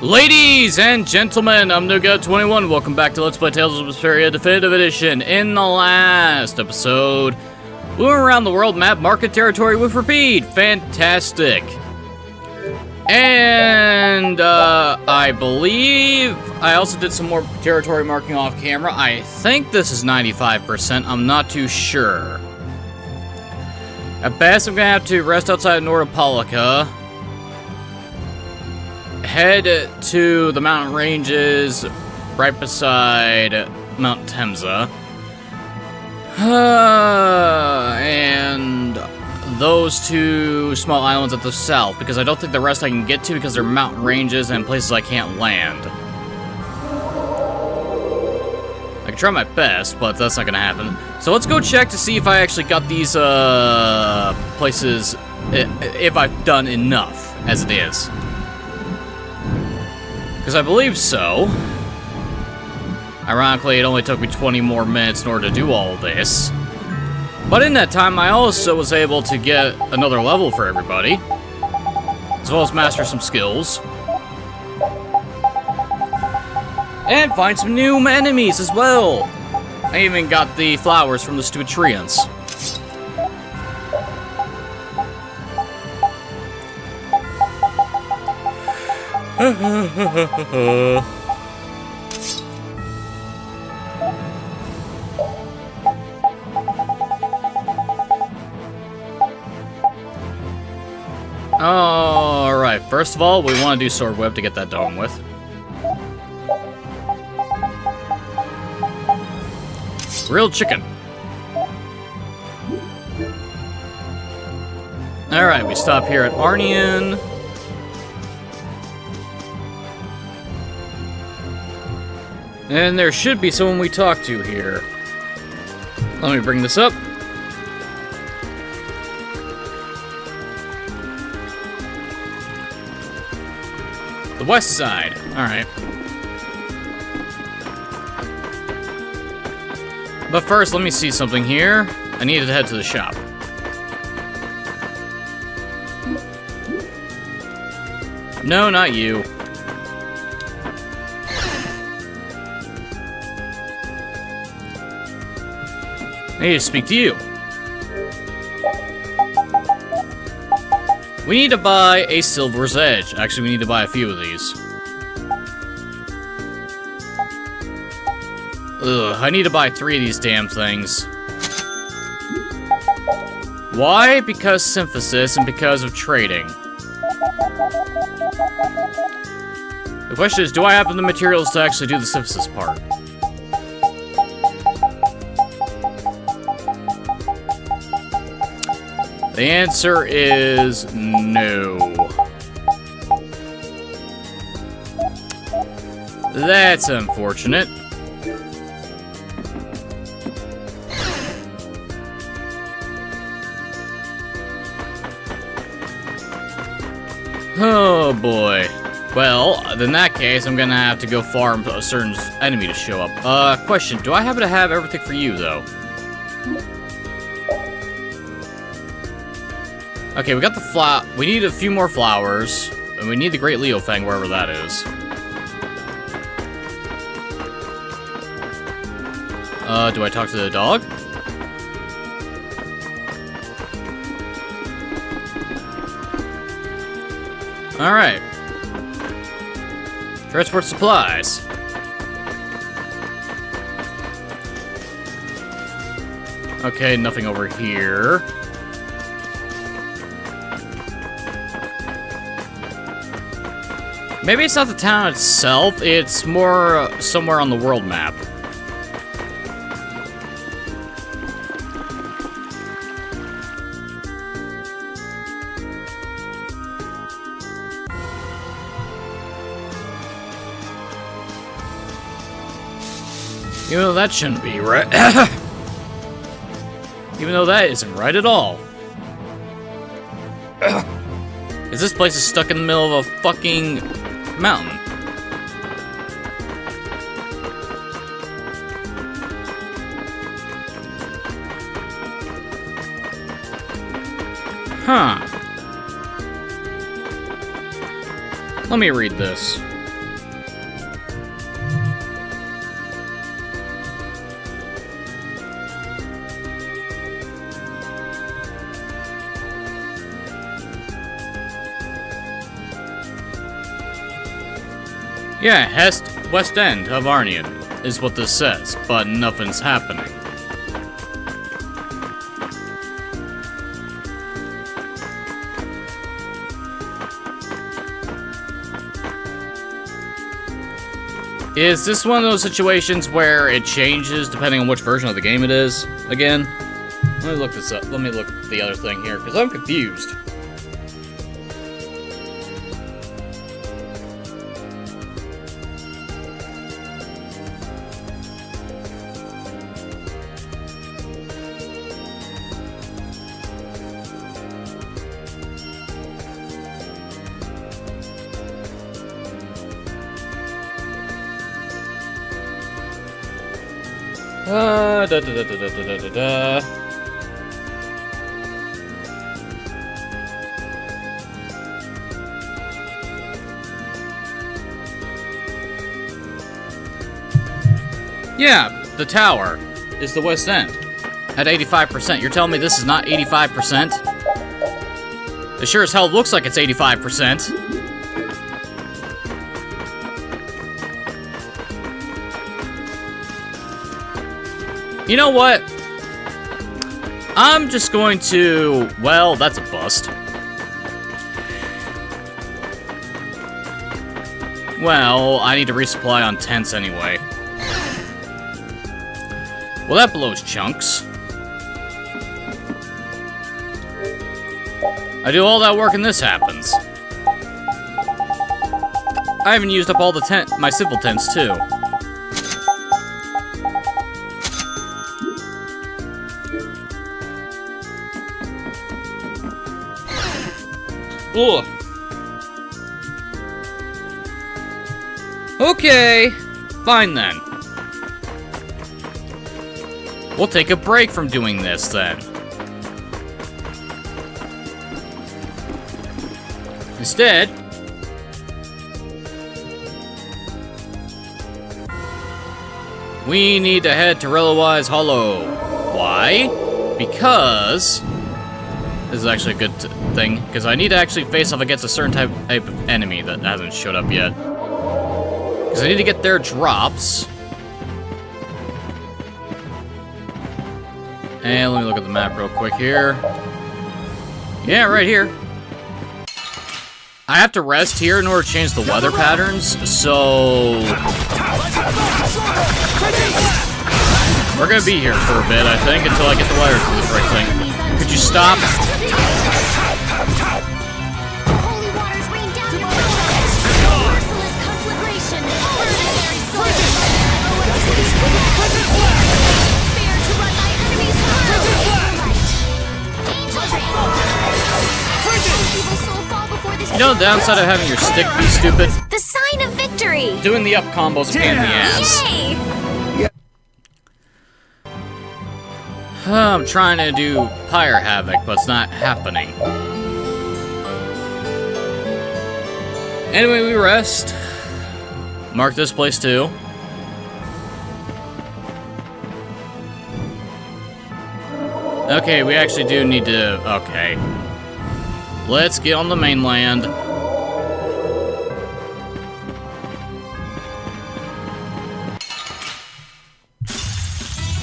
Ladies and gentlemen, I'm NewGo21. Welcome back to Let's Play Tales of Vesperia Definitive Edition. In the last episode, we went around the world map market territory with Repeat. Fantastic. And, I believe I also did some more territory marking off camera. I think this is 95%. I'm not too sure. At best, I'm gonna have to rest outside Nordopolica. Head to the mountain ranges right beside Mount Temza. And those two small islands at the south, because I don't think the rest I can get to because they're mountain ranges and places I can't land. I can try my best, but that's not gonna happen. So let's go check to see if I actually got these places, if I've done enough as it is. Because I believe so. Ironically, it only took me 20 more minutes in order to do all of this. But in that time, I also was able to get another level for everybody. As well as master some skills. And find some new enemies as well. I even got the flowers from the stupid treants. Alright, first of all, we want to do Sword Whip to get that done with. Grilled chicken. Alright, we stop here at Arnian. And there should be someone we talk to here. Let me bring this up. The west side. Alright. But first, let me see something here. I need to head to the shop. No, not you. I need to speak to you. We need to buy a Silver's Edge. Actually, we need to buy a few of these. Ugh, I need to buy 3 of these damn things. Why? Because synthesis and because of trading. The question is, do I have the materials to actually do the synthesis part? The answer is no. That's unfortunate. Oh boy. Well, in that case, I'm gonna have to go farm a certain enemy to show up. Question, do I happen to have everything for you, though? Okay, we got the we need a few more flowers, and we need the Great Leo Fang, wherever that is. Do I talk to the dog? Alright. Transport supplies. Okay, nothing over here. Maybe it's not the town itself, it's more somewhere on the world map. Even though that shouldn't be right. Even though that isn't right at all. Because this place is stuck in the middle of a fucking mountain. Huh. Let me read this. Yeah, West End of Arnian is what this says, but nothing's happening. Is this one of those situations where it changes depending on which version of the game it is? Again? Let me look this up. Let me look at the other thing here, because I'm confused. Da da da da da da da da. Yeah, the tower is the West End at 85%. You're telling me this is not 85%? It sure as hell looks like it's 85%. You know what? I'm just going to... Well, that's a bust. Well, I need to resupply on tents anyway. Well, that blows chunks. I do all that work and this happens. I haven't used up all the my simple tents, too. Ugh. Okay, fine then. We'll take a break from doing this then. Instead, we need to head to Relowise Hollow. Why? Because this is actually a good thing, because I need to actually face off against a certain type of enemy that hasn't showed up yet. Because I need to get their drops. And let me look at the map real quick here. Yeah, right here. I have to rest here in order to change the weather patterns, so... We're gonna be here for a bit, I think, until I get the weather to this right thing. Could you stop? You know the downside of having your stick be stupid? The sign of victory! Doing the up combo's a pain in the ass. Yay! I'm trying to do Pyre Havoc, but it's not happening. Anyway, we rest. Mark this place too. Okay, we actually do need to... Okay. Let's get on the mainland.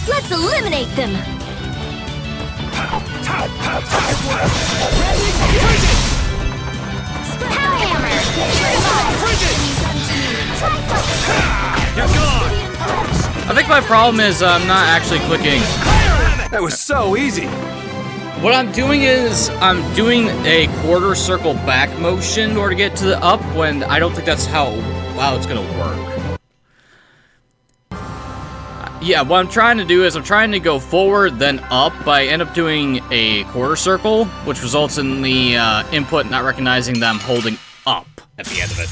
Let's eliminate them! I think my problem is I'm not actually clicking. That was so easy. What I'm doing is I'm doing a quarter circle back motion in order to get to the up when I don't think that's how it's gonna work. Yeah, what I'm trying to do is I'm trying to go forward then up, but I end up doing a quarter circle, which results in the input not recognizing that I'm holding up at the end of it.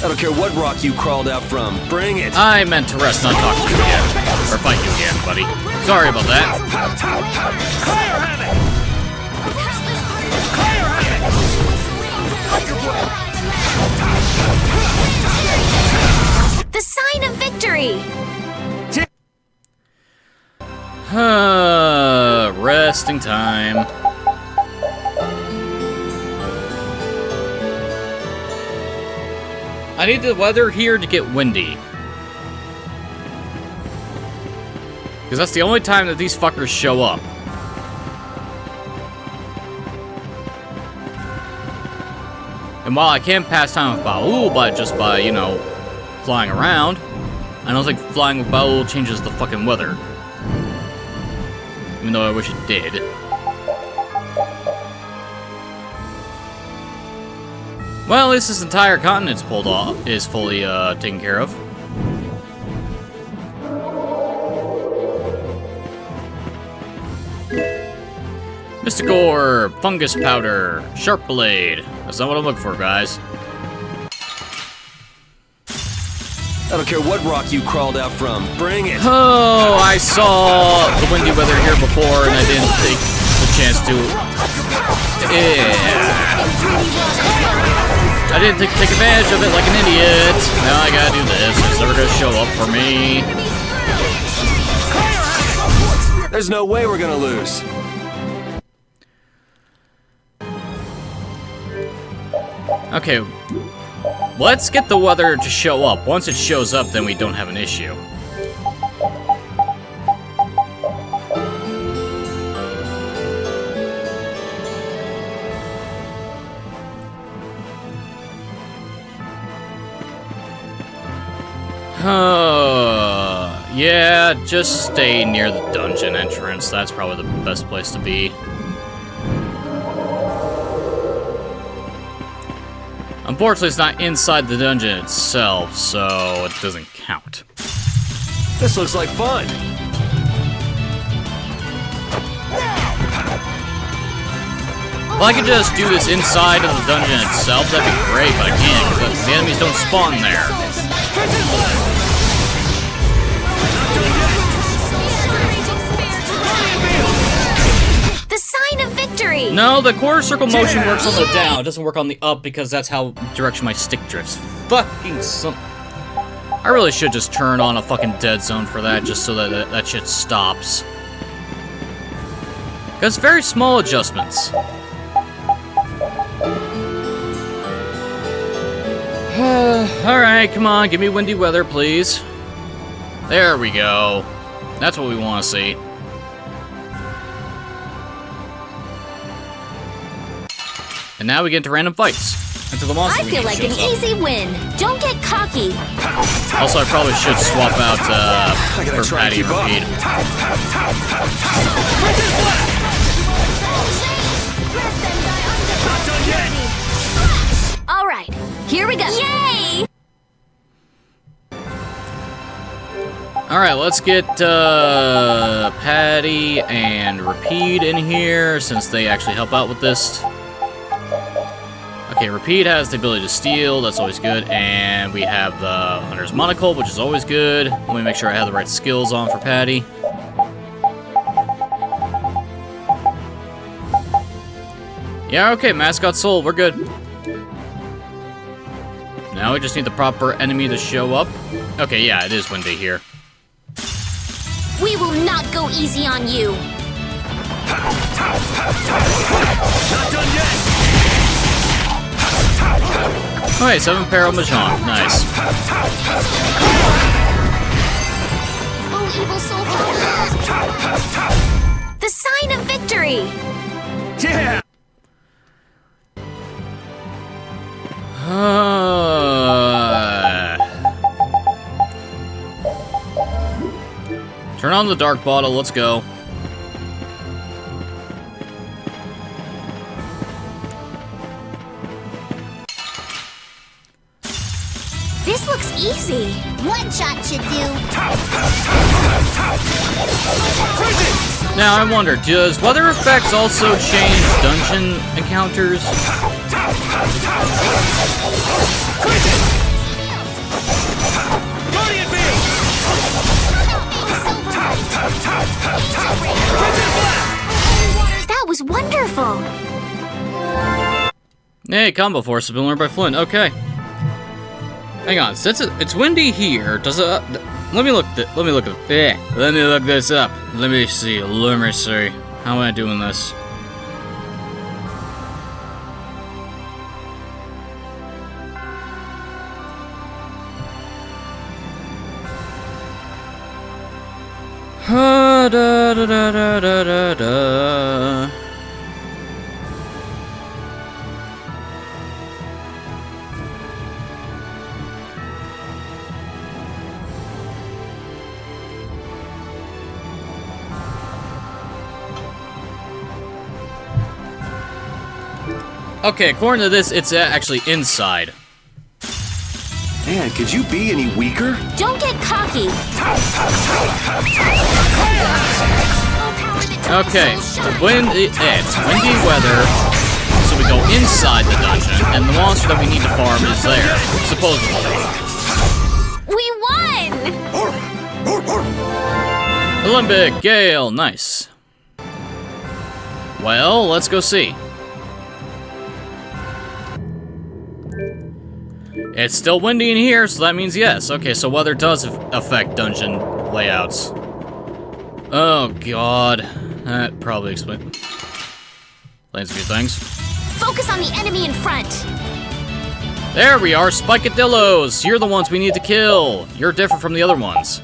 I don't care what rock you crawled out from. Bring it. I meant to rest, not talk to you again. Or fight you again, buddy. Sorry about that. The sign of victory! Resting time. I need the weather here to get windy. Because that's the only time that these fuckers show up. And while I can pass time with Baul by, you know, flying around, I don't think flying with Baul changes the fucking weather. Even though I wish it did. Well, at least this entire continent's pulled off, is fully taken care of. Mystic Orb, Fungus Powder, Sharp Blade. That's not what I'm looking for, guys. I don't care what rock you crawled out from. Bring it. Oh, I saw the windy weather here before, and I didn't take the chance to. I didn't take advantage of it like an idiot. Now I gotta do this. It's never gonna show up for me. There's no way we're gonna lose. Okay, let's get the weather to show up. Once it shows up, then we don't have an issue. Yeah, just stay near the dungeon entrance. That's probably the best place to be. Unfortunately, it's not inside the dungeon itself, so it doesn't count. This looks like fun. Well, I could just do this inside of the dungeon itself. That'd be great, but I can't because the enemies don't spawn there. The sign of victory! No, the quarter circle motion works on the down. It doesn't work on the up because that's how direction my stick drifts. Fucking some. I really should just turn on a fucking dead zone for that just so that that shit stops. Because very small adjustments. Alright, come on, give me windy weather, please. There we go. That's what we want to see. And now we get into random fights. Until the monster I feel like an easy win. Don't get cocky. Also, I probably should swap out for Patty and Repeat. All right, here we go. Yay! All right, let's get Patty and Repeat in here since they actually help out with this. Okay, Repeat has the ability to steal, that's always good, and we have the Hunter's Monocle, which is always good. Let me make sure I have the right skills on for Patty. Yeah, okay, Mascot Soul, we're good. Now we just need the proper enemy to show up. Okay, yeah, it is windy here. We will not go easy on you. Not done yet. Okay, 7 Peril Mahjong, nice. Oh, evil soul power. The sign of victory. Yeah. Turn on the dark bottle, let's go. This looks easy. One shot should do. Now I wonder, does weather effects also change dungeon encounters? That was wonderful. Hey, combo force has been learned by Flynn. Okay. Hang on, since it's windy here, does it? Let me look this up. Let me see. How am I doing this? da da da da da da da. Okay, according to this, it's actually inside. Man, could you be any weaker? Don't get cocky. Okay, it's windy weather, so we go inside the dungeon, and the monster that we need to farm is there, supposedly. We won! Olympic Gale, nice. Well, let's go see. It's still windy in here, so that means yes. Okay, so weather does affect dungeon layouts. Oh, God. That probably explains a few things. Focus on the enemy in front. There we are, Spikadillos! You're the ones we need to kill. You're different from the other ones.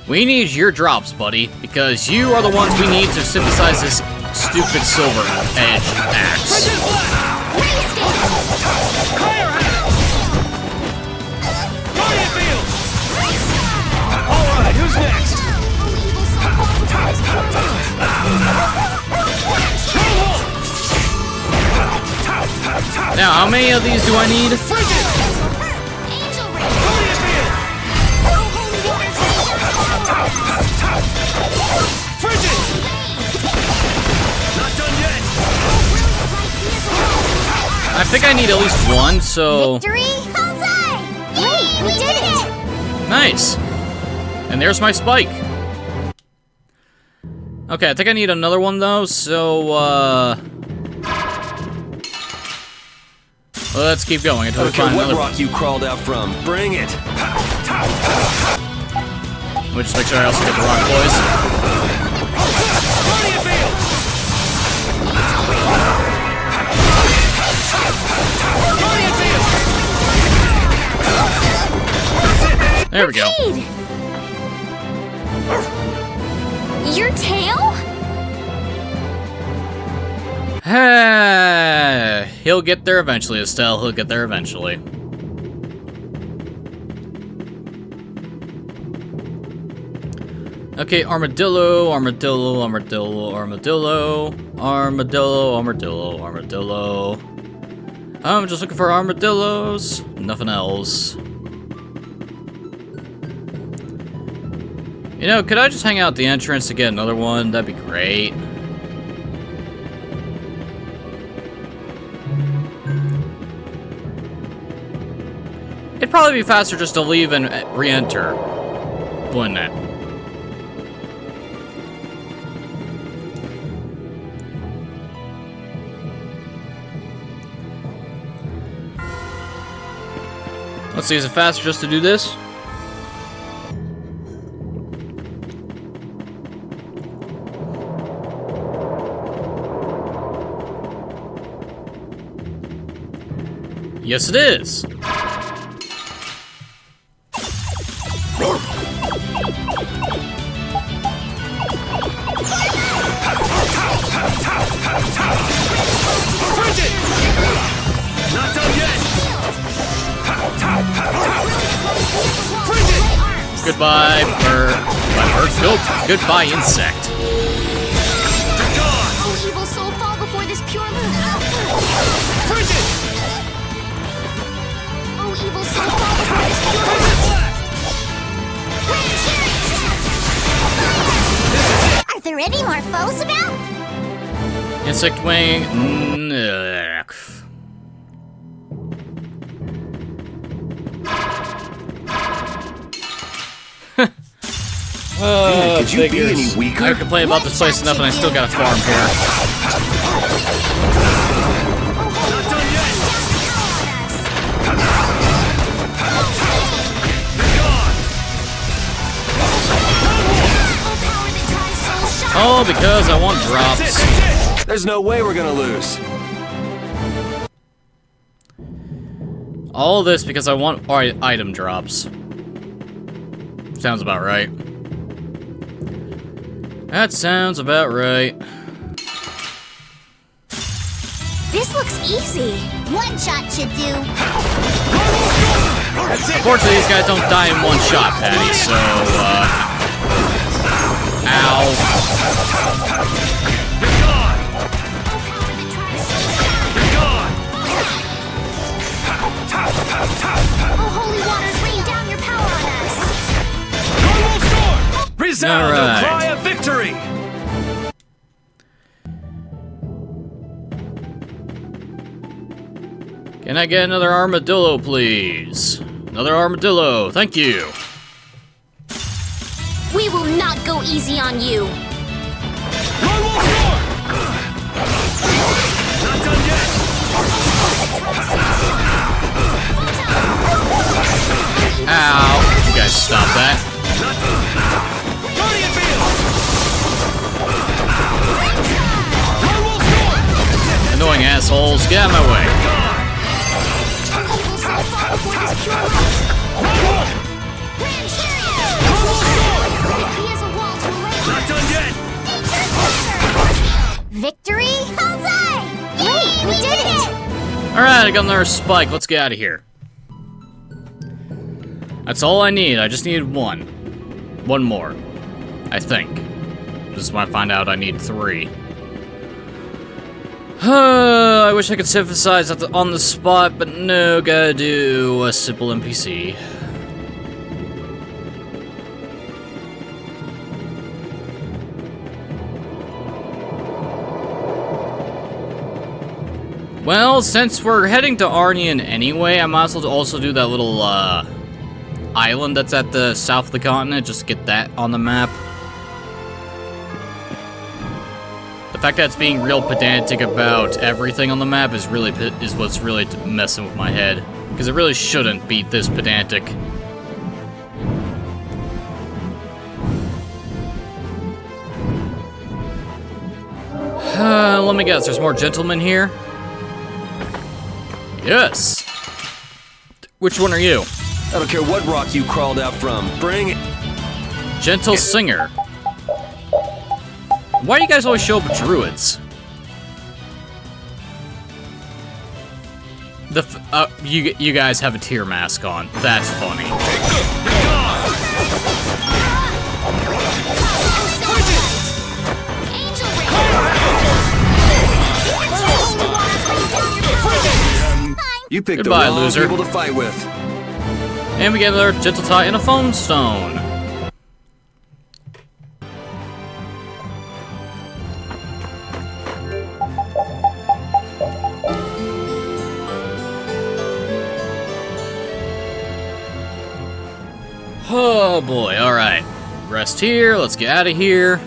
We need your drops, buddy, because you are the ones we need to synthesize this stupid silver edge axe. Alright, who's next? Now, how many of these do I need? I think I need at least one, so... Victory? Great, we did it! Nice! And there's my spike. Okay, I think I need another one, though, so, let's keep going until we find another what rock you crawled out from? Bring it! Let me just make sure I also get the rock, boys. There we go. Your tail? He'll get there eventually, Estelle. He'll get there eventually. Okay, armadillo, armadillo, armadillo, armadillo, armadillo, armadillo, armadillo. I'm just looking for armadillos. Nothing else. You know, could I just hang out at the entrance to get another one? That'd be great. It'd probably be faster just to leave and re-enter, wouldn't it? Let's see, is it faster just to do this? Yes, it is. Not done yet! Goodbye, bird. Goodbye, insect. Oh, evil soul, fall before this pure moon. Oh, evil soul, fall before this pure moon. Are there any more foes about? Insect wing. Man, could you be any weaker? I complain about this place enough and I still got a farm here. Not done yet! Oh, because I want drops. That's it. There's no way we're gonna lose. All this because I want item drops. Sounds about right. That sounds about right. This looks easy. One shot should do. Unfortunately, these guys don't die in one shot, Patty, so, ow. Oh, holy waters, rain down your power on us. Resound All right. the cry of victory! Can I get another armadillo, please? Another armadillo, thank you. We will not go easy on you. Not done yet! Ow. You guys stop that. Guardian field! Annoying assholes, get out of my way. Not done yet! Victory? Bullseye! Yay, we did it! Alright, I got another spike. Let's get out of here. That's all I need. I just needed one. One more. I think. This is when I find out I need 3. I wish I could synthesize on the spot, but no, gotta do a simple NPC. Well, since we're heading to Arnian anyway, I might as well also do that little, island that's at the south of the continent, just get that on the map. The fact that it's being real pedantic about everything on the map is what's really messing with my head. Because it really shouldn't be this pedantic. Let me guess, there's more gentlemen here? Yes! Which one are you? I don't care what rock you crawled out from. Bring it. Gentle Singer. Why do you guys always show up with druids? You guys have a tear mask on. That's funny. You picked Goodbye, the wrong loser. people to fight with. And we get another Gentle Tie and a Phone Stone. Oh boy, alright. Rest here, let's get out of here.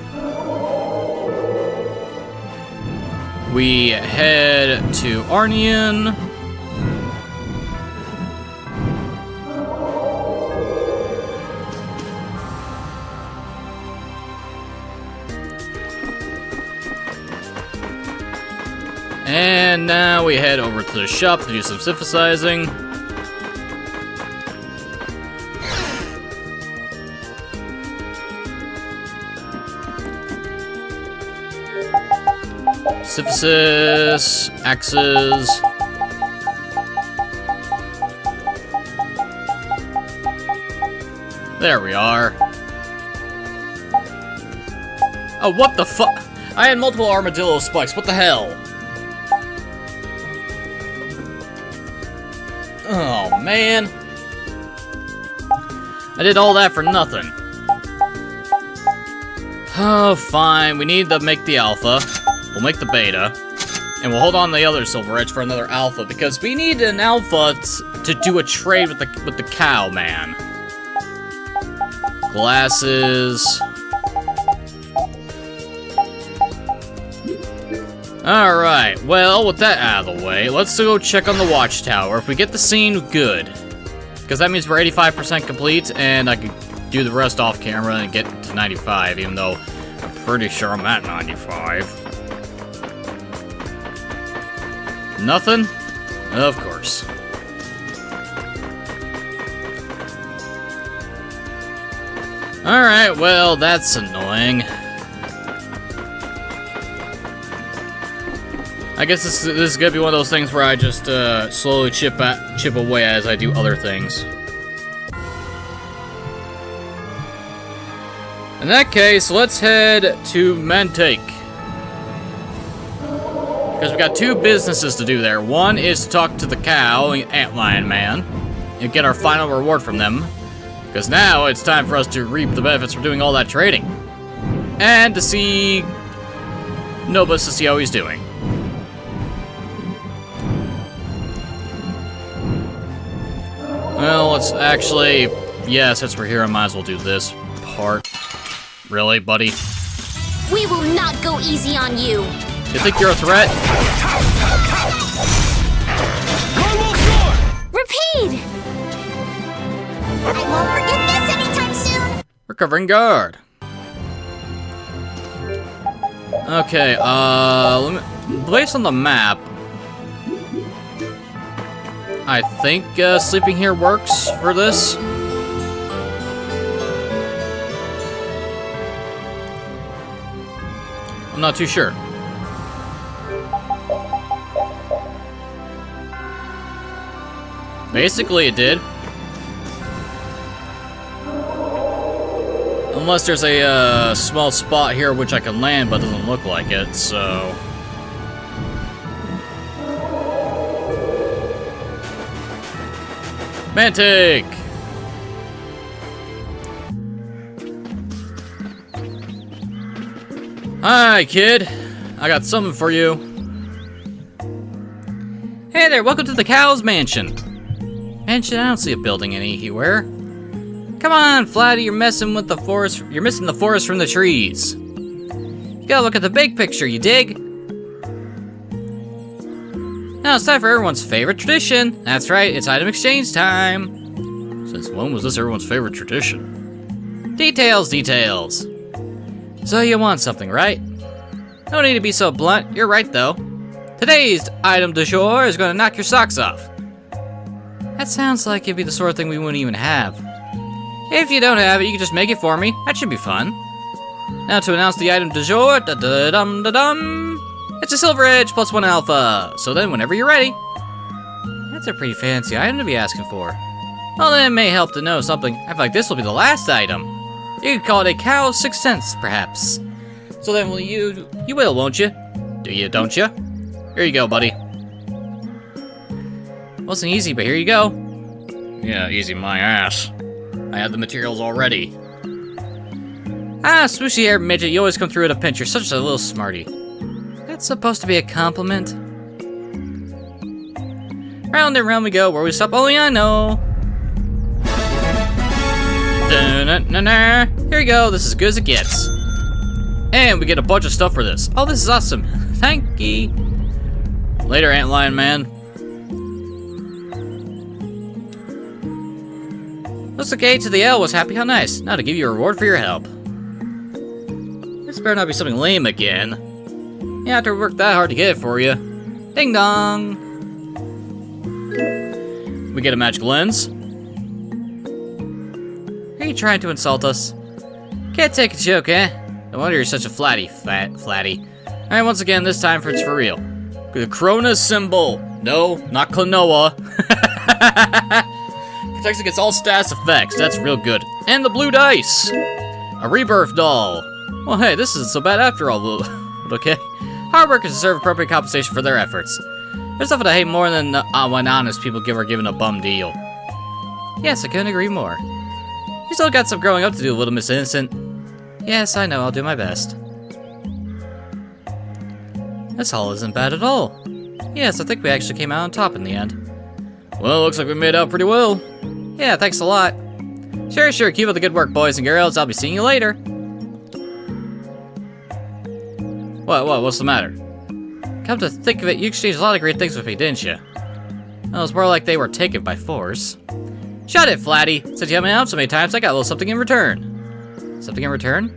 We head to Arnian. And now we head over to the shop to do some synthesizing. Synthesis, axes. There we are. Oh, what the fuck? I had multiple armadillo spikes, what the hell? Oh, man. I did all that for nothing. Oh, fine. We need to make the alpha. We'll make the beta. And we'll hold on to the other Silver Edge for another alpha, because we need an alpha to do a trade with the cow, man. Glasses. Alright, well, with that out of the way, let's go check on the watchtower. If we get the scene, good. Because that means we're 85% complete, and I can do the rest off camera and get to 95, even though I'm pretty sure I'm at 95. Nothing? Of course. Alright, well, that's annoying. I guess this is gonna be one of those things where I just slowly chip away as I do other things. In that case, let's head to Mentake. Because we got two businesses to do there. One is to talk to the cow and Antlion Man and get our final reward from them. Because now it's time for us to reap the benefits from doing all that trading. And to see Nobus to see how he's doing. Well, let's actually... Yeah, since we're here, I might as well do this part. Really, buddy? We will not go easy on you. You think you're a threat? Repeat! I won't forget this anytime soon. Recovering guard. Okay, based on the map, I think sleeping here works for this. I'm not too sure. Basically, it did. Unless there's a small spot here which I can land, but it doesn't look like it, so... Mantic! Hi, kid. I got something for you. Hey there, welcome to the Cow's Mansion. Mansion? I don't see a building anywhere. Come on, Flatty, you're messing with the forest. You're missing the forest from the trees. You gotta look at the big picture, you dig? Now it's time for everyone's favorite tradition. That's right, it's item exchange time. Since when was this everyone's favorite tradition? Details, details. So you want something, right? No need to be so blunt, you're right though. Today's item du jour is gonna knock your socks off. That sounds like it'd be the sort of thing we wouldn't even have. If you don't have it, you can just make it for me. That should be fun. Now to announce the item du jour, da-da-dum-da-dum. It's a Silver Edge plus 1 alpha. So then whenever you're ready. That's a pretty fancy item to be asking for. Well then it may help to know something. I feel like this will be the last item. You could call it a cow's 6 cents, perhaps. So then you will, won't you? Do you, don't you? Here you go, buddy. Wasn't easy, but here you go. Yeah, easy my ass. I have the materials already. Ah, swooshy-haired midget, you always come through at a pinch. You're such a little smarty. That's supposed to be a compliment. Round and round we go, where we stop, only I know. Da-na-na-na. Here you go, this is as good as it gets. And we get a bunch of stuff for this. Oh, this is awesome. Thank you. Later, Antlion Man. Looks like A to the L was happy, how nice. Now to give you a reward for your help. This better not be something lame again. You have to work that hard to get it for you. Ding dong. We get a magic lens. Are you trying to insult us? Can't take a joke, eh? No wonder you're such a flatty. Alright, once again, this time it's for real. The Krona symbol. No, not Klonoa. Protects against all status effects. That's real good. And the blue dice. A rebirth doll. Well, hey, this isn't so bad after all. Okay. Hard workers deserve appropriate compensation for their efforts. There's nothing I hate more than when honest people are given a bum deal. Yes, I couldn't agree more. You still got some growing up to do, little Miss Innocent. Yes, I know, I'll do my best. This haul isn't bad at all. Yes, I think we actually came out on top in the end. Well, looks like we made out pretty well. Yeah, thanks a lot. Sure, keep up the good work, boys and girls. I'll be seeing you later. What's the matter? Come to think of it, you exchanged a lot of great things with me, didn't you? Well, it's more like they were taken by force. Shut it, Flatty! Since you helped me out so many times, I got a little something in return. Something in return?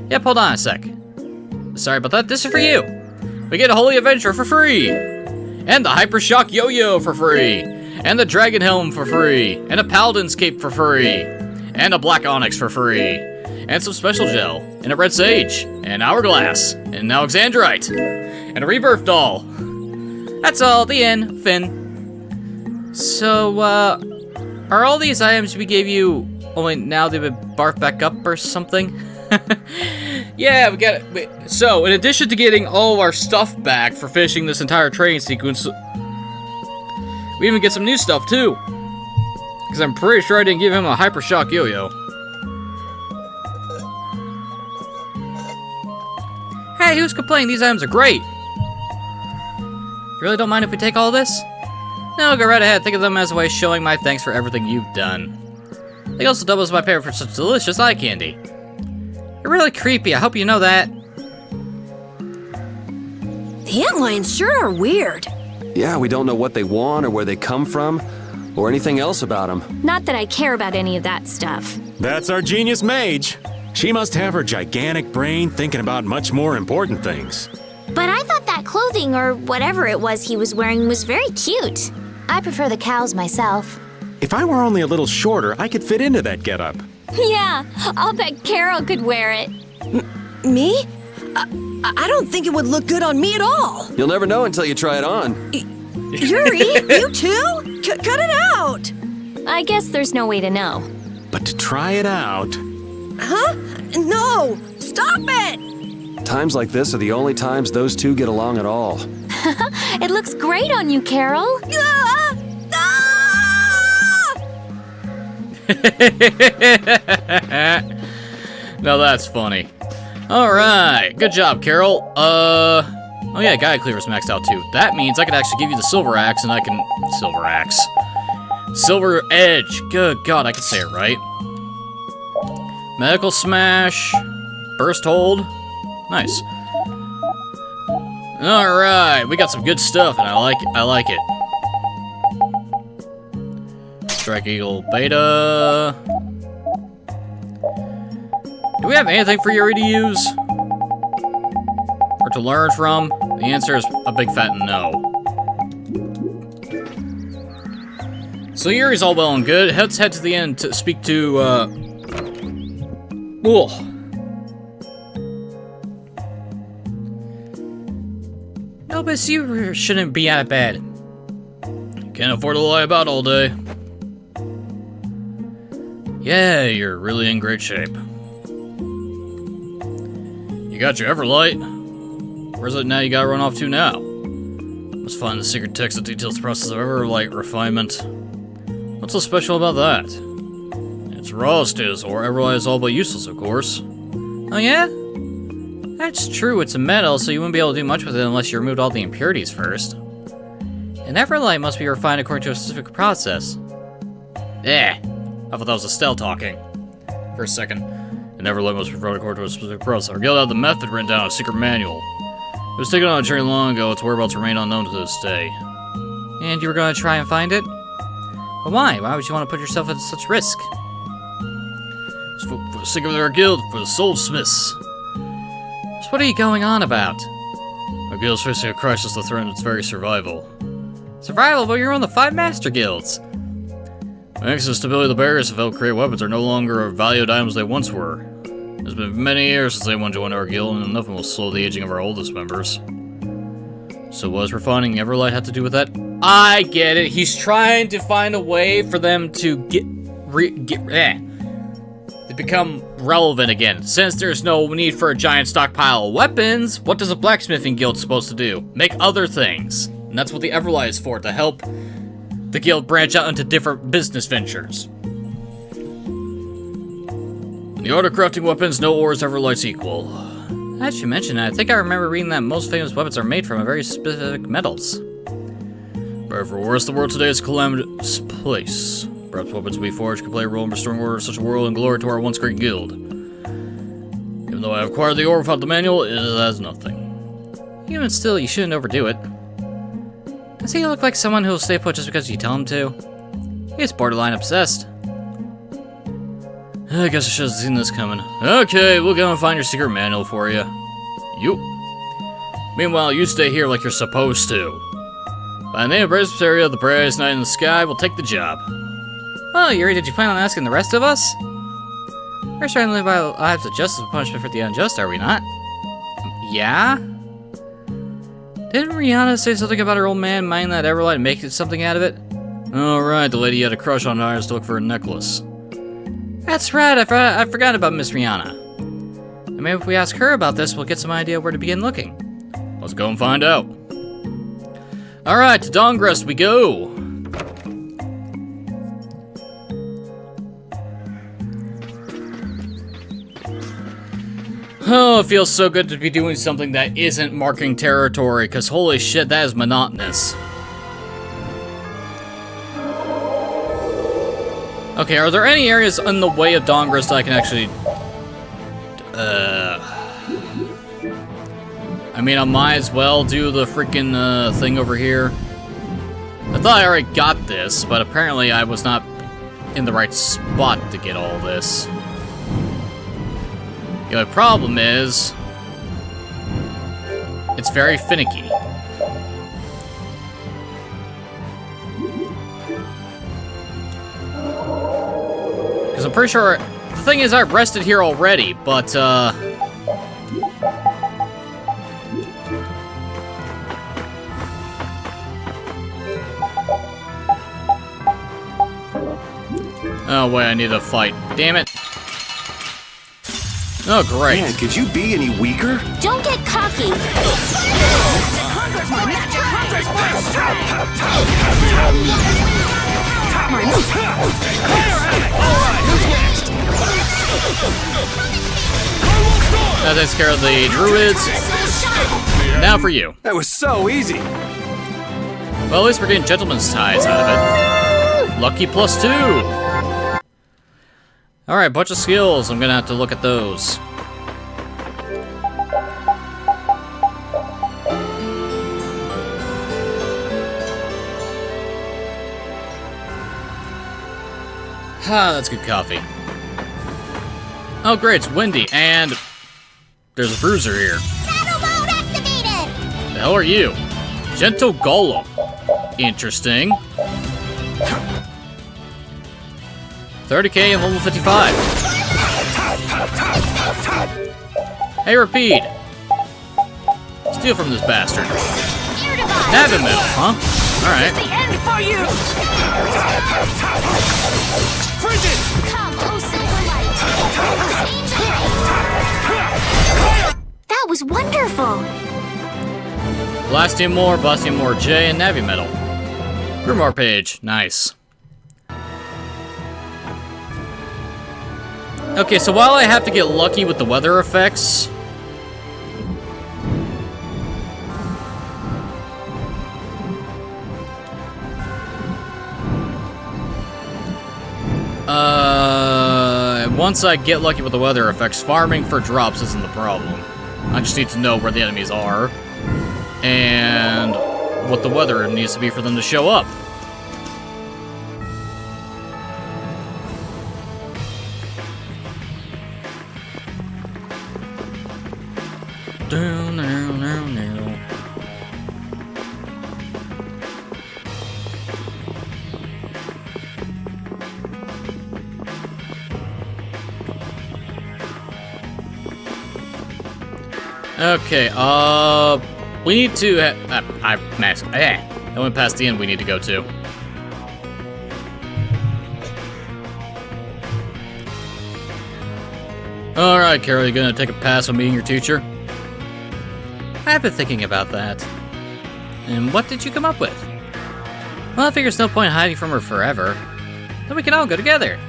Yep, hold on a sec. Sorry about that, this is for you. We get a Holy Adventure for free! And the Hyper Shock Yo-Yo for free! And the Dragon Helm for free! And a Paladin's Cape for free! And a Black Onyx for free! And some Special Gel! And a Red Sage! And an Hourglass! And an Alexandrite! And a Rebirth Doll! That's all, the end, Finn. So, are all these items we gave you only now they've been barfed back up or something? Yeah, we got it. So, in addition to getting all of our stuff back for finishing this entire training sequence, we even get some new stuff, too. Because I'm pretty sure I didn't give him a hypershock yo-yo. Hey, who's complaining? These items are great. You really don't mind if we take all this? No, go right ahead. Think of them as a way of showing my thanks for everything you've done. They also double as my payment for such delicious eye candy. You're really creepy. I hope you know that. The antlions sure are weird. Yeah, we don't know what they want or where they come from, or anything else about them. Not that I care about any of that stuff. That's our genius mage. She must have her gigantic brain thinking about much more important things. But I thought that clothing, or whatever it was he was wearing, was very cute. I prefer the cows myself. If I were only a little shorter, I could fit into that getup. Yeah, I'll bet Carol could wear it. Me? I don't think it would look good on me at all. You'll never know until you try it on. Yuri, you too? Cut it out. I guess there's no way to know. But to try it out... Huh? No! Stop it! Times like this are the only times those two get along at all. It looks great on you, Carol. Ah! Ah! Now that's funny. Alright, good job, Carol. Oh yeah, Gaia Cleaver's maxed out too. That means I can actually give you the Silver Axe and I can... Silver Axe. Silver Edge. Good God, I can say it right. Medical Smash. Burst Hold. Nice. Alright, we got some good stuff and I like it. Strike Eagle Beta. Do we have anything for Yuri to use? Or to learn from? The answer is a big fat no. So Yuri's all well and good. Let's head to the end to speak to, No, but you shouldn't be out of bed. Can't afford to lie about all day. Yeah, you're really in great shape. You got your Everlight. Where's it now you gotta run off to now? Must find the secret text that details the process of Everlight refinement. What's so special about that? It's raw status, or Everlight is all but useless, of course. Oh yeah? That's true, it's a metal, so you wouldn't be able to do much with it unless you removed all the impurities first. And Everlight must be refined according to a specific process. I thought that was Estelle talking. For a second. And Everlight must be refined according to a specific process. Our guild had the method written down in a secret manual. It was taken on a journey long ago, its whereabouts remain unknown to this day. And you were going to try and find it? But why? Why would you want to put yourself at such risk? It's for the sake of our guild, for the soulsmiths. So what are you going on about? Our guild's facing a crisis that threatens its very survival. Survival? But you're one of the 5 master guilds. Thanks to the stability of the barriers that help create weapons are no longer valued items they once were. It's been many years since anyone joined our guild, and nothing will slow the aging of our oldest members. So what does refining Everlight have to do with that? I get it. He's trying to find a way for them to to become relevant again. Since there's no need for a giant stockpile of weapons, what does a blacksmithing guild supposed to do? Make other things. And that's what the Everlight is for, to help the guild branch out into different business ventures. In the art of crafting weapons, no ore is Everlight's equal. As you mentioned, I think I remember reading that most famous weapons are made from very specific metals. But for worse, the world today is a calamitous place. Perhaps weapons we forge could play a role in restoring order to such a world and glory to our once great guild. Even though I have acquired the ore without the manual, it has nothing. Even still, you shouldn't overdo it. Does he look like someone who will stay put just because you tell him to? He's borderline obsessed. I guess I should have seen this coming. Okay, we'll go and find your secret manual for you. Meanwhile, you stay here like you're supposed to. By the name of Vesperia, the brightest night in the sky, will take the job. Oh, Yuri, did you plan on asking the rest of us? We're trying to live by lives of justice and punishment for the unjust, are we not? Yeah? Didn't Rihanna say something about her old man mining that Everlight and making something out of it? Oh, right, the lady you had a crush on hires to look for a necklace. That's right, I forgot about Miss Rihanna. I mean, if we ask her about this, we'll get some idea where to begin looking. Let's go and find out. Alright, to Dongrest we go. Oh, it feels so good to be doing something that isn't marking territory, because holy shit, that is monotonous. Okay, are there any areas in the way of Dongrest I can actually... I mean, I might as well do the freaking thing over here. I thought I already got this, but apparently I was not in the right spot to get all this. The only problem is, it's very finicky. Because I'm pretty sure, the thing is I rested here already, but oh wait, I need to fight. Damn it. Oh, great. Man, could you be any weaker? Don't get cocky. That takes care of the druids. Now for you. That was so easy. Well, at least we're getting gentleman's ties out of it. Lucky +2. Alright, bunch of skills. I'm gonna have to look at those. Ah, that's good coffee. Oh great, it's windy, and there's a bruiser here. Battle mode activated! The hell are you? Gentle Golem. Interesting. 30k and level 55. Hey, Rapide. Steal from this bastard. Navin metal, huh? Alright. The end for you! Come, oh Silverlight! That was wonderful! Blastium more J, and Navi metal. Grimoire page, nice. Okay, so while I have to get lucky with the weather effects, once I get lucky with the weather effects, farming for drops isn't the problem. I just need to know where the enemies are and what the weather needs to be for them to show up. Okay, we need to, I went past the end we need to go to. Alright, Carol, you gonna take a pass on meeting your teacher? I've been thinking about that. And what did you come up with? Well, I figure there's no point hiding from her forever. Then we can all go together.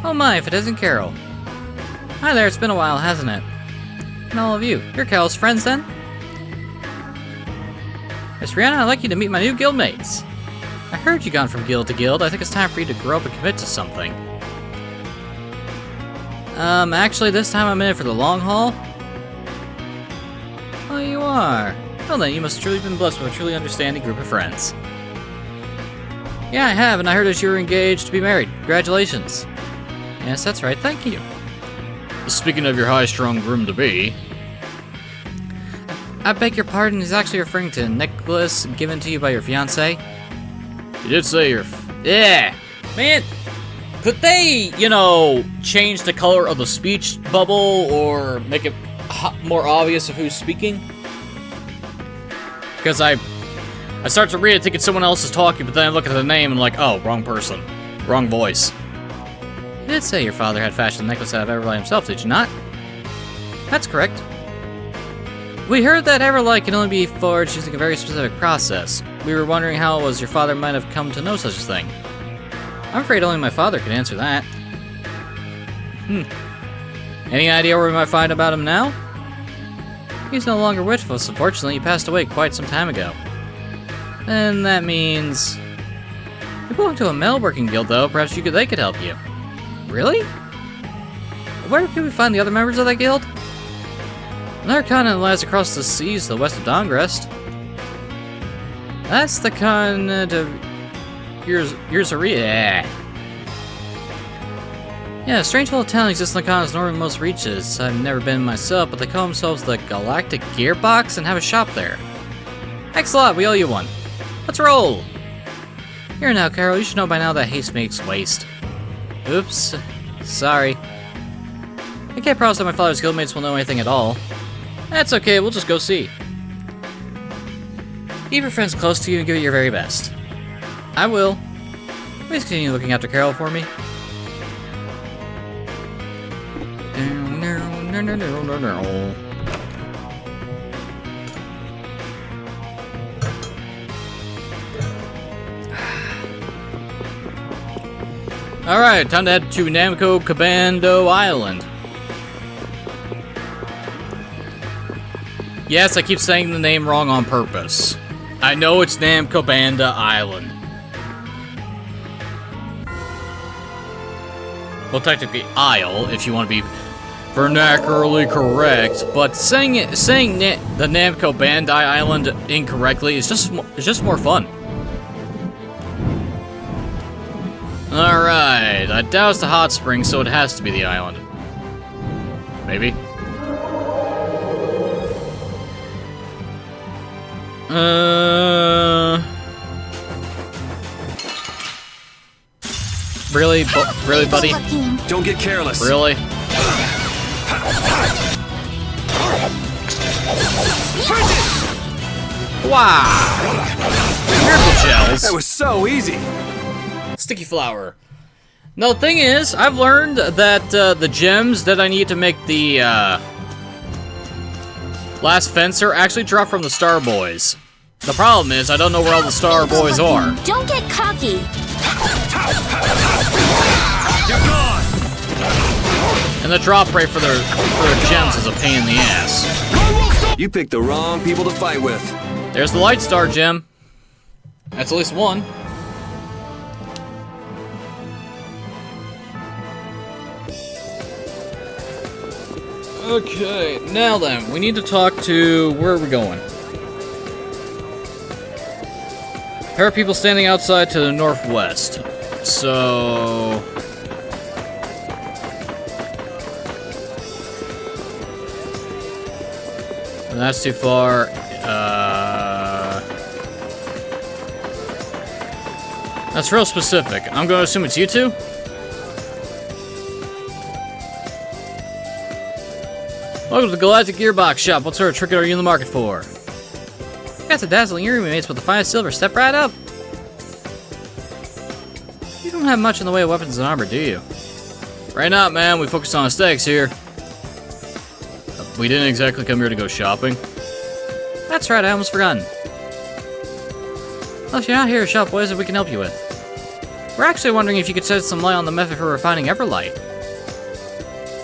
Oh my, if it isn't Carol. Hi there, it's been a while, hasn't it? And all of you, you're Carol's friends then? Miss Rihanna, I'd like you to meet my new guildmates. I heard you gone from guild to guild. I think it's time for you to grow up and commit to something. Actually, this time I'm in it for the long haul. Oh, you are? Well then, you must have truly been blessed with a truly understanding group of friends. Yeah, I have, and I heard that you were engaged to be married. Congratulations. Yes, that's right, thank you. Speaking of your high-strung groom-to-be... I beg your pardon, he's actually referring to a necklace given to you by your fiancé. You did say your... Yeah! Man, could they, you know, change the color of the speech bubble or make it more obvious of who's speaking. Because I start to read it thinking someone else is talking, but then I look at the name and I'm like, oh, wrong person. Wrong voice. You did say your father had fashioned the necklace out of Everlight himself, did you not? That's correct. We heard that Everlight can only be forged using a very specific process. We were wondering how it was your father might have come to know such a thing. I'm afraid only my father can answer that. Any idea where we might find about him now? He's no longer with us, unfortunately. He passed away quite some time ago. And that means... You belong to a metalworking guild, though. Perhaps they could help you. Really? Where can we find the other members of that guild? Another continent lies across the seas to the west of Dongrest. That's the continent of... Ursaria. Yeah, a strange little town exists in the continent's northernmost reaches. I've never been myself, but they call themselves the Galactic Gearbox and have a shop there. Thanks a lot, we owe you one. Let's roll! Here now, Carol, you should know by now that haste makes waste. Oops. Sorry. I can't promise that my father's guildmates will know anything at all. That's okay, we'll just go see. Keep your friends close to you and give it your very best. I will. Please continue looking after Carol for me. Alright, time to head to Namco Cabando Island. Yes, I keep saying the name wrong on purpose. I know it's Namco Banda Island. Well, technically Isle, if you want to be vernacularly correct, but saying the Namco Bandai Island incorrectly is just more fun. Alright, I doused the hot spring, so it has to be the island. Maybe? Really? Really, buddy? Don't get careless. Really? Wow! Miracle shells! That was so easy! Sticky flower. Now the thing is, I've learned that the gems that I need to make the last fencer actually drop from the Star Boys. The problem is, I don't know where all the Star Boys are. Don't get cocky. You're gone! And the drop rate for their gems is a pain in the ass. You picked the wrong people to fight with. There's the Light Star gem. That's at least one. Okay, now then, we need to talk to... Where are we going? There are people standing outside to the northwest. So... That's too far. That's real specific. I'm going to assume it's you two? Welcome to the Galactic Gearbox Shop. What sort of trinket are you in the market for? Got the dazzling earring mates with the finest silver. Step right up. You don't have much in the way of weapons and armor, do you? Right now, man. We focus on aesthetics here. We didn't exactly come here to go shopping. That's right, I almost forgotten. Well, if you're not here to shop, what is it we can help you with? We're actually wondering if you could shed some light on the method for refining Everlight.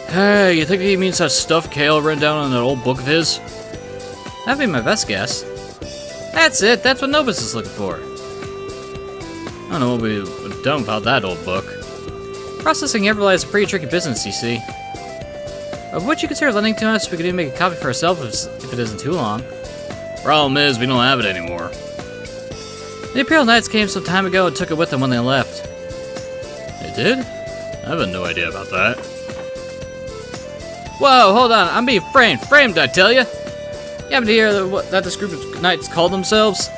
Hey, you think he means that stuff Kale written down in an old book of his? That'd be my best guess. That's it, that's what Novus is looking for. I don't know what we've done without that old book. Processing Everlight is a pretty tricky business, you see. Would you consider lending to us? We could even make a copy for ourselves if it isn't too long. Problem is, we don't have it anymore. The Imperial Knights came some time ago and took it with them when they left. They did? I have no idea about that. Whoa, hold on, I'm being framed. Framed, I tell you. You happen to hear that this group of knights called themselves?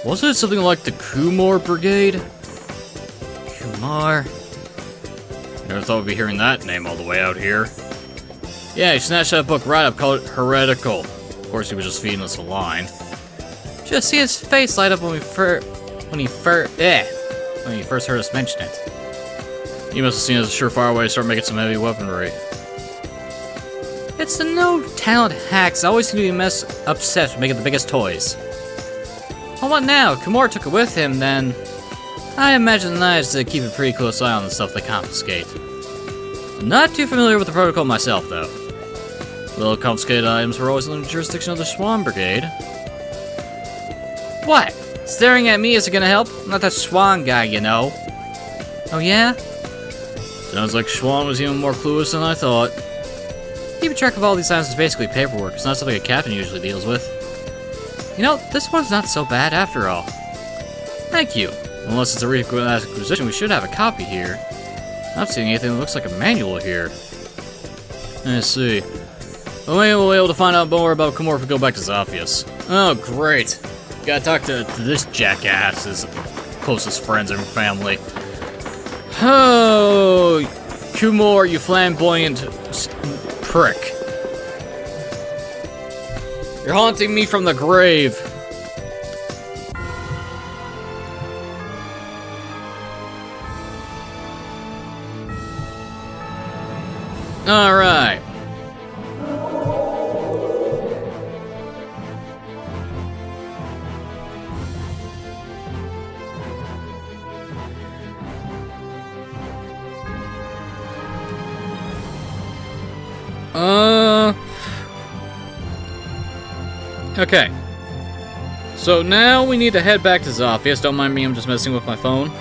Wasn't it something like the Kumar Brigade? Kumar? Never thought we'd be hearing that name all the way out here. Yeah, he snatched that book right up, called it heretical. Of course, he was just feeding us a line. Just see his face light up when he first heard us mention it. He must have seen it as a surefire way to start making some heavy weaponry. It's the no-talent hacks always seem to be obsessed with making the biggest toys. Well, what now? Kumar took it with him, then... I imagine the knives to keep a pretty close eye on the stuff they confiscate. I'm not too familiar with the protocol myself, though. Little confiscated items were always under the jurisdiction of the Swan Brigade. What? Staring at me isn't gonna help? I'm not that Swan guy, you know. Oh yeah? Sounds like Swan was even more clueless than I thought. Keeping track of all these items is basically paperwork. It's not something a captain usually deals with. You know, this one's not so bad after all. Thank you. Unless it's a recent acquisition, we should have a copy here. I'm not seeing anything that looks like a manual here. Let's see. Well, maybe we'll be able to find out more about Kumar if we go back to Zaphias. Oh, great. Gotta talk to this jackass, his closest friends and family. Oh, Kumar, you flamboyant prick. You're haunting me from the grave. Alright. Okay. So now we need to head back to Zaphias. Don't mind me, I'm just messing with my phone.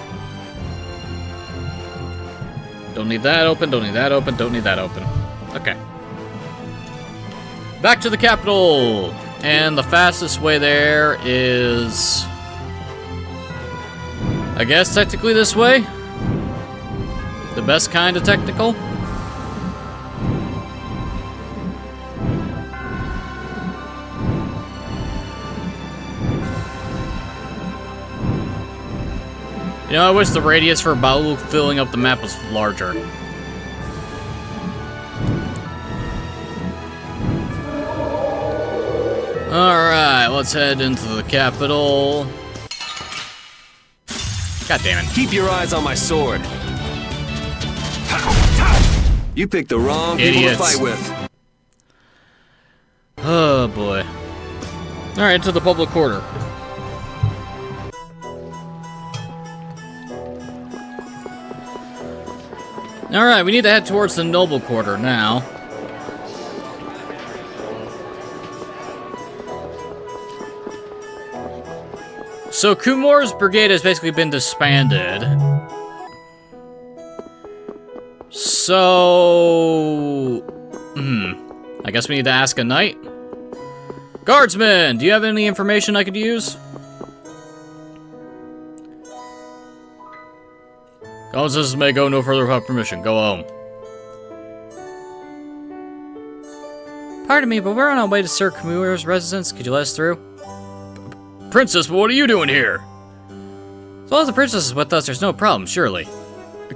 Don't need that open, don't need that open, don't need that open. Okay. Back to the capital! And the fastest way there is... I guess technically this way? The best kind of technical? You know, I wish the radius for Baulu filling up the map was larger. Alright, let's head into the capital. God damn it. Keep your eyes on my sword. You picked the wrong people to fight with. Oh boy. Alright, into the public quarter. Alright, we need to head towards the noble quarter now. So Kumar's brigade has basically been disbanded. So... I guess we need to ask a knight? Guardsman, do you have any information I could use? Conversations may go no further without permission. Go home. Pardon me, but we're on our way to Sir Kumura's residence. Could you let us through? Princess, what are you doing here? As long as the princess is with us, there's no problem, surely.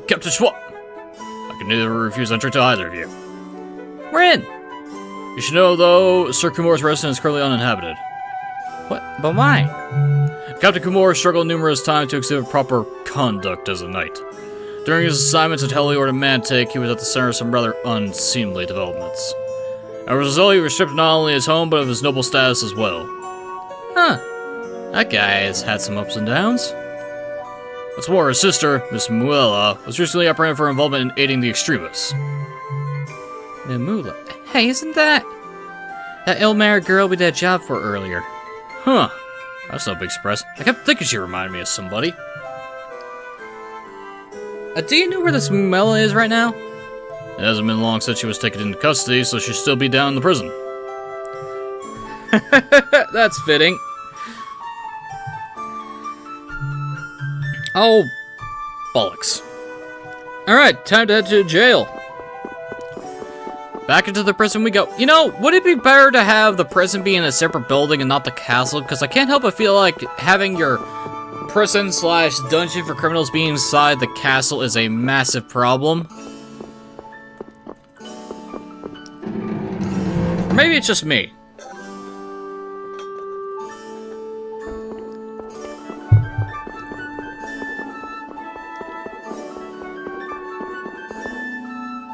Captain Schwab! I can neither refuse entry to either of you. We're in! You should know, though, Sir Kumura's residence is currently uninhabited. What? But why? Captain Kumura struggled numerous times to exhibit proper conduct as a knight. During his assignments at Heli or the Mantic, he was at the center of some rather unseemly developments. As a result, he was stripped not only his home, but of his noble status as well. Huh. That guy has had some ups and downs. What's more, his sister, Miss Muella, was recently apprehended for involvement in aiding the extremists. Mimula? Hey, isn't that ill-married girl we did a job for earlier? Huh. That's no big surprise. I kept thinking she reminded me of somebody. Do you know where this Muella is right now? It hasn't been long since she was taken into custody, so she'll still be down in the prison. That's fitting. Oh, bollocks. Alright, time to head to jail. Back into the prison we go. You know, would it be better to have the prison be in a separate building and not the castle? Because I can't help but feel like having your prison/dungeon for criminals being inside the castle is a massive problem. maybe it's just me.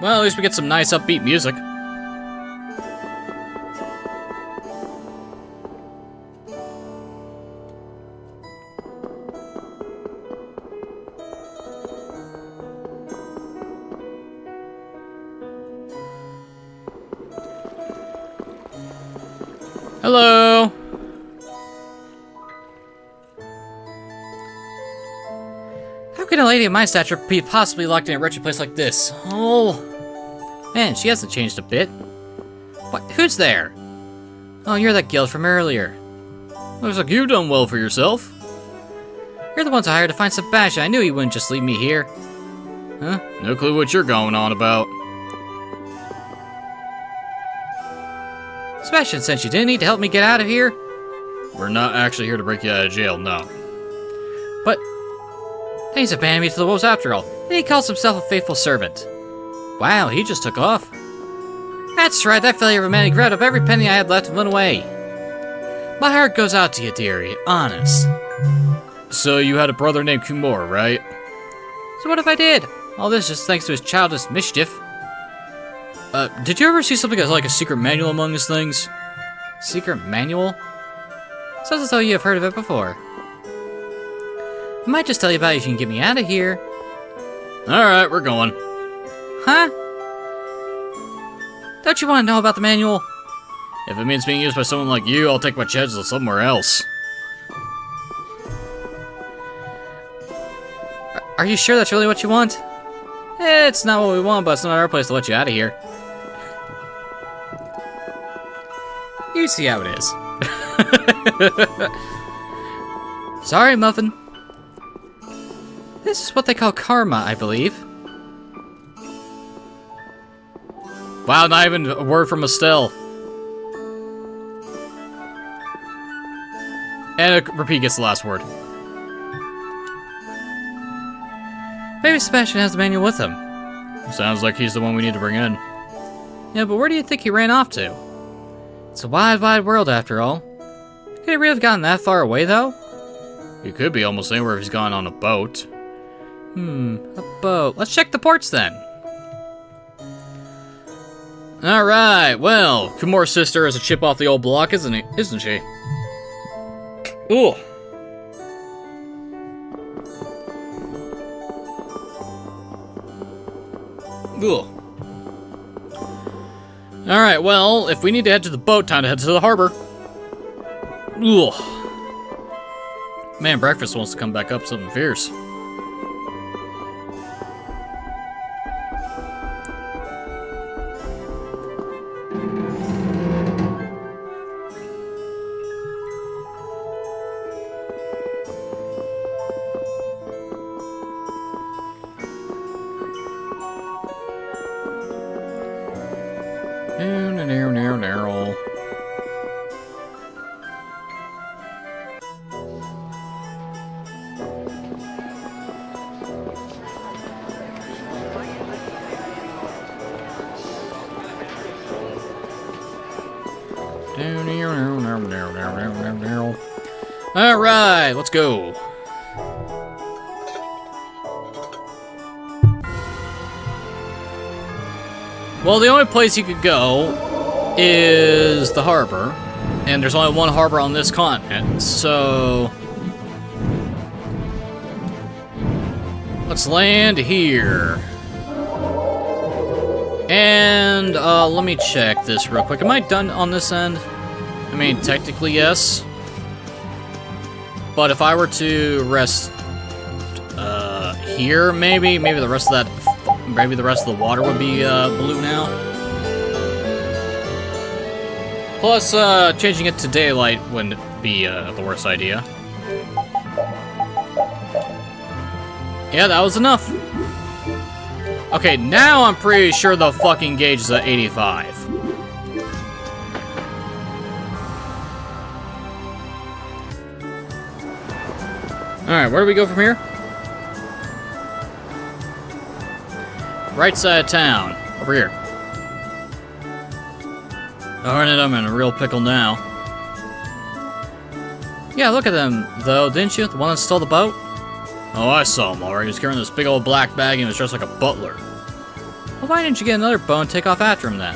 Well, at least we get some nice upbeat music. Hello. How can a lady of my stature be possibly locked in a wretched place like this? Oh, man, she hasn't changed a bit. What? Who's there? Oh, you're that guild from earlier. Looks like you've done well for yourself. You're the ones I hired to find Sebastian. I knew he wouldn't just leave me here. Huh? No clue what you're going on about. Sebastian sent you, didn't he, to help me get out of here? We're not actually here to break you out of jail, no. But he's abandoned me to the wolves after all. And he calls himself a faithful servant. Wow, he just took off. That's right, that failure of man grabbed up every penny I had left and went away. My heart goes out to you, dearie, honest. So you had a brother named Kumor, right? So what if I did? All this just thanks to his childish mischief. Did you ever see something like a secret manual among his things? Secret manual? Sounds as though you have heard of it before. I might just tell you about it if you can get me out of here. Alright, we're going. Huh? Don't you want to know about the manual? If it means being used by someone like you, I'll take my chances somewhere else. Are you sure that's really what you want? It's not what we want, but it's not our place to let you out of here. You see how it is. Sorry, Muffin. This is what they call karma, I believe. Wow, not even a word from Estelle. And Repeat gets the last word. Maybe Sebastian has the manual with him. Sounds like he's the one we need to bring in. Yeah, but where do you think he ran off to? It's a wide, wide world after all. Could he really have gotten that far away, though? He could be almost anywhere if he's gone on a boat. A boat. Let's check the ports then. Alright, well, Kumor's sister is a chip off the old block, isn't she? Ooh. Ugh. Alright, well, if we need to head to the boat, time to head to the harbor. Ugh. Man, breakfast wants to come back up something fierce. Alright, let's go. Well, the only place you could go is the harbor, and there's only one harbor on this continent, so let's land here. And let me check this real quick. Am I done on this end? I mean, technically yes. But if I were to rest here, maybe the rest of the water would be blue now. Plus, changing it to daylight wouldn't be the worst idea. Yeah, that was enough. Okay, now I'm pretty sure the fucking gauge is at 85. Alright, where do we go from here? Right side of town. Over here. Darn it, I'm in a real pickle now. Yeah, look at him, though, didn't you? The one that stole the boat? Oh, I saw him already. He was carrying this big old black bag and was dressed like a butler. Well, why didn't you get another boat and take off after him then?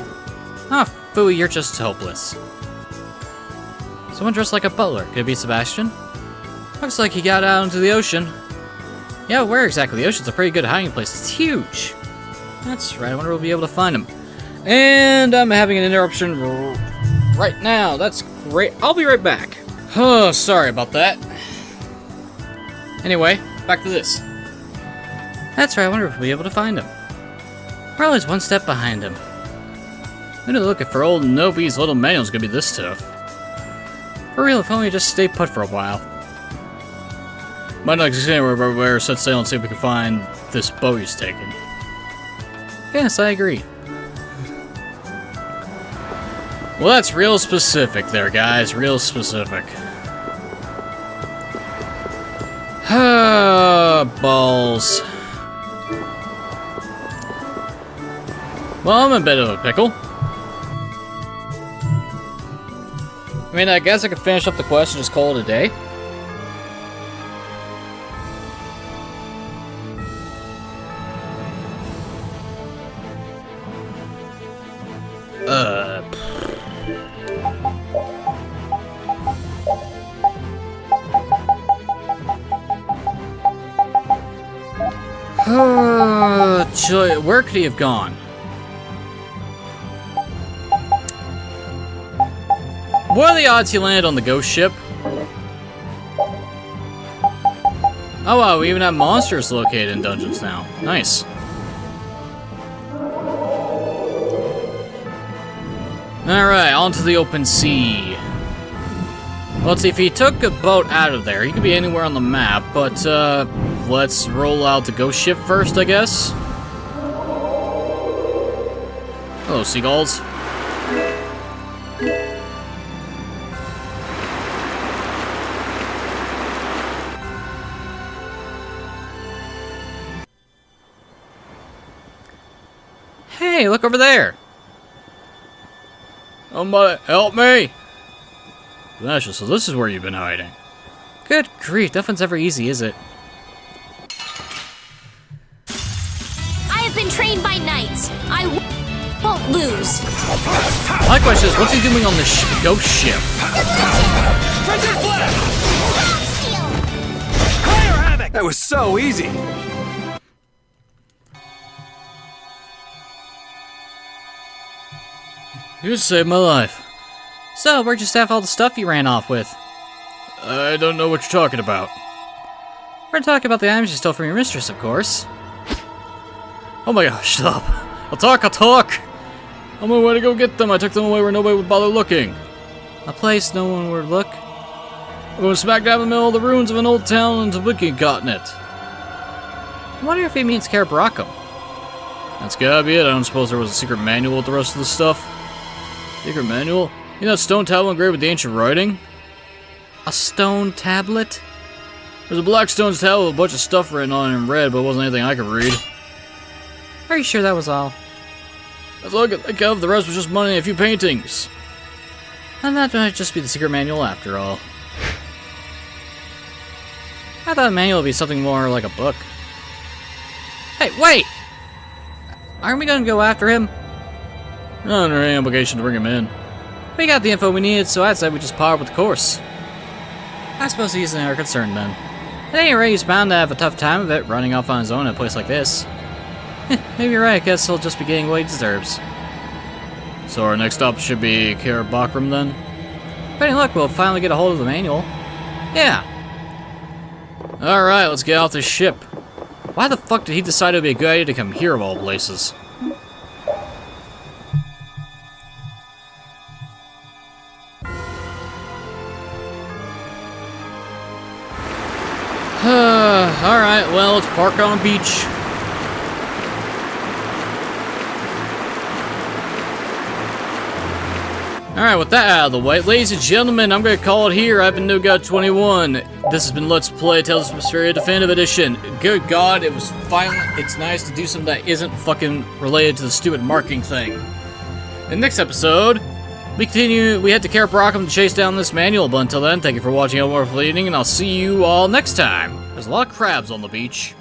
Ah, phooey, you're just hopeless. Someone dressed like a butler. Could it be Sebastian? Looks like he got out into the ocean. Yeah, where exactly? The ocean's a pretty good hiding place. It's huge. That's right, I wonder if we'll be able to find him. And I'm having an interruption right now. That's great. I'll be right back. Oh, sorry about that. Anyway, back to this. That's right, I wonder if we'll be able to find him. We're always one step behind him. Who knew looking for old Nobi's little manual's gonna be this tough? For real, if only we just stay put for a while. Might not exist anywhere but we're set sail and see if we can find this boat he's taking. Yes, I agree. Well, that's real specific there, guys. Real specific. Balls. Well, I'm in a bit of a pickle. I mean, I guess I could finish up the quest and just call it a day. Where could he have gone? What are the odds he landed on the ghost ship? Oh wow, we even have monsters located in dungeons now. Nice. Alright, on to the open sea. Well, let's see, if he took a boat out of there, he could be anywhere on the map, but let's roll out the ghost ship first, I guess. Hello, seagulls. Hey, look over there! Somebody help me! Vasha, so this is where you've been hiding. Good grief, nothing's ever easy, is it? I have been trained by knights. I won't lose. My question is, what's he doing on this ghost ship? That was so easy. You saved my life. So, where'd you staff all the stuff you ran off with? I don't know what you're talking about. We're talking about the items you stole from your mistress, of course. Oh my gosh, stop. I'll talk! On my way to go get them, I took them away where nobody would bother looking. A place no one would look? We went smack dab in the middle of the ruins of an old town on the Tabuki continent. I wonder if he means Karabrakum. That's gotta be it. I don't suppose there was a secret manual with the rest of the stuff. Secret manual? You know that stone tablet engraved with the ancient writing? A stone tablet? There's a black stone tablet with a bunch of stuff written on it in red, but it wasn't anything I could read. Are you sure that was all? That's all I could think of. The rest was just money and a few paintings. And that might just be the secret manual after all. I thought a manual would be something more like a book. Hey, wait! Aren't we gonna go after him? No, there ain't any obligation to bring him in. We got the info we needed, so I said we just power with the course. I suppose he's our concern then. At any rate, he's bound to have a tough time of it, running off on his own in a place like this. Maybe you're right, I guess he'll just be getting what he deserves. So our next stop should be Karabakram then? With any luck, we'll finally get a hold of the manual. Yeah. Alright, let's get off this ship. Why the fuck did he decide it would be a good idea to come here of all places? Alright, well, let's park on a beach. Alright, with that out of the way, ladies and gentlemen, I'm gonna call it here. I've been NoGod21. This has been Let's Play Tales of Vesperia Definitive Edition. Good God, it was finally. It's nice to do something that isn't fucking related to the stupid marking thing. In the next episode, We head to Care Brockham to chase down this manual, but until then, thank you for watching More Fleeting, and I'll see you all next time. There's a lot of crabs on the beach.